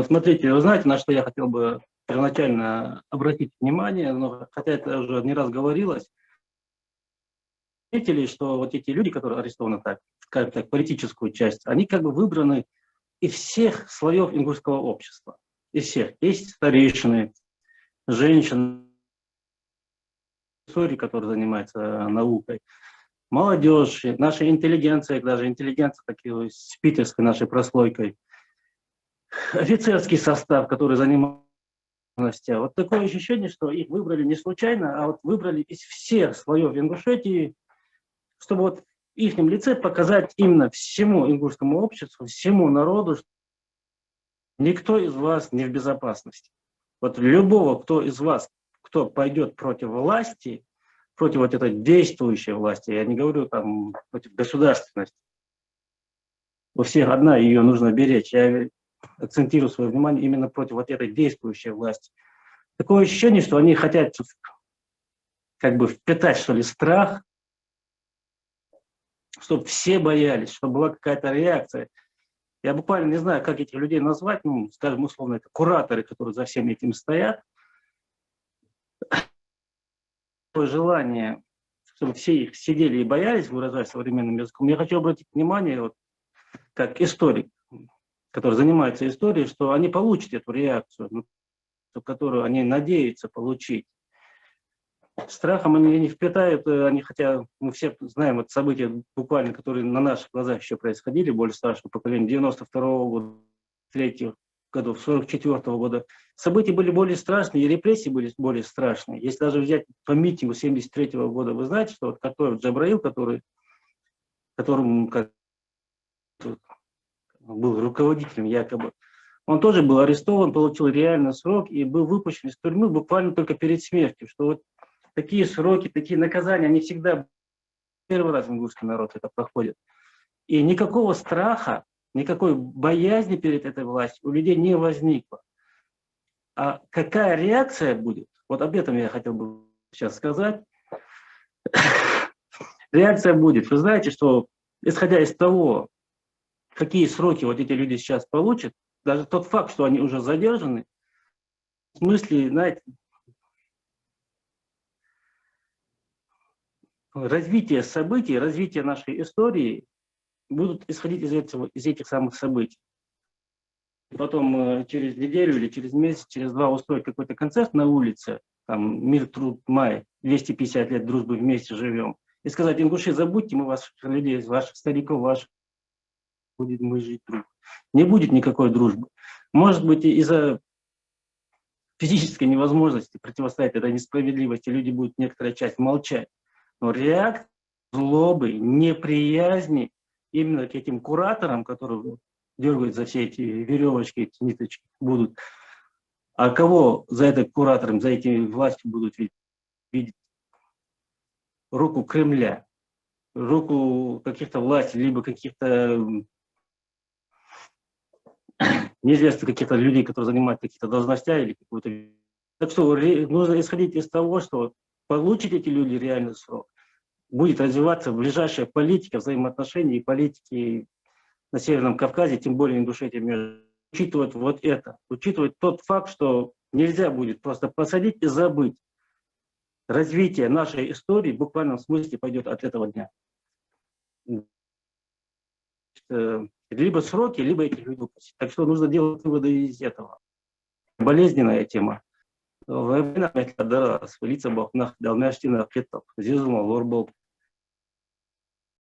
Смотрите, вы знаете, на что я хотел бы первоначально обратить внимание, но, хотя это уже не раз говорилось, заметили, что вот эти люди, которые арестованы так, скажем так, политическую часть, они как бы выбраны из всех слоев ингушского общества. Из всех. Есть старейшины, женщины, истории, которые занимаются наукой, молодежь, наша интеллигенция, даже интеллигенция такой с питерской нашей прослойкой, офицерский состав, который занимается. Вот такое ощущение, что их выбрали не случайно, а вот выбрали из всех слоев Ингушетии, чтобы вот в их лице показать именно всему ингушскому обществу, всему народу, что никто из вас не в безопасности. Вот любого, кто из вас, кто пойдет против власти, против вот этой действующей власти, я не говорю там против государственности, у всех одна, ее нужно беречь. Я акцентирую свое внимание именно против вот этой действующей власти. Такое ощущение, что они хотят как бы впитать, что ли, страх, чтобы все боялись, чтобы была какая-то реакция. Я буквально не знаю, как этих людей назвать, ну, скажем, условно, это кураторы, которые за всем этим стоят. Такое желание, чтобы все их сидели и боялись, выражать современным языком. Я хочу обратить внимание, вот, как историк, который занимается историей, что они получат эту реакцию, которую они надеются получить. Страхом они не впитают, они, хотя мы все знаем вот события, буквально, которые на наших глазах еще происходили, более старшего поколения, 92-го года, 3-х годов, 44-го года. События были более страшные, и репрессии были более страшные. Если даже взять по митингу 73-го года, вы знаете, что вот такой Джабраил, которому как, был руководителем якобы, он тоже был арестован, получил реальный срок и был выпущен из тюрьмы буквально только перед смертью, что вот такие сроки, такие наказания, они всегда первый раз ингушский народ это проходит. И никакого страха, никакой боязни перед этой властью у людей не возникло. А какая реакция будет, вот об этом я хотел бы сейчас сказать. Реакция будет, вы знаете, что исходя из того, какие сроки вот эти люди сейчас получат, даже тот факт, что они уже задержаны, в смысле, знаете, развитие событий, развитие нашей истории будут исходить из этих самых событий. Потом через неделю или через месяц, через два устроить какой-то концерт на улице, там «Мир, труд, май», 250 лет дружбы, вместе живем, и сказать: ингуши, забудьте мы ваших людей, ваших стариков, ваших, будем мы жить друг. Не будет никакой дружбы. Может быть, из-за физической невозможности противостоять этой несправедливости люди будут некоторая часть молчать. Но реакция злобы, неприязни именно к этим кураторам, которые дергают за все эти веревочки, эти ниточки, будут. А кого за это куратором, за эти властью будут видеть? Руку Кремля, руку каких-то властей, либо каких-то неизвестно каких-то людей, которые занимают какие-то должности или какую-то. Так что нужно исходить из того, что получат эти люди реальный срок, будет развиваться ближайшая политика, взаимоотношения и политики на Северном Кавказе, тем более Ингушетии, учитывать вот это, учитывать тот факт, что нельзя будет просто посадить и забыть. Развитие нашей истории в буквальном смысле пойдет от этого дня. Либо сроки, либо этих людей выпустить. Так что нужно делать выводы из этого. Болезненная тема.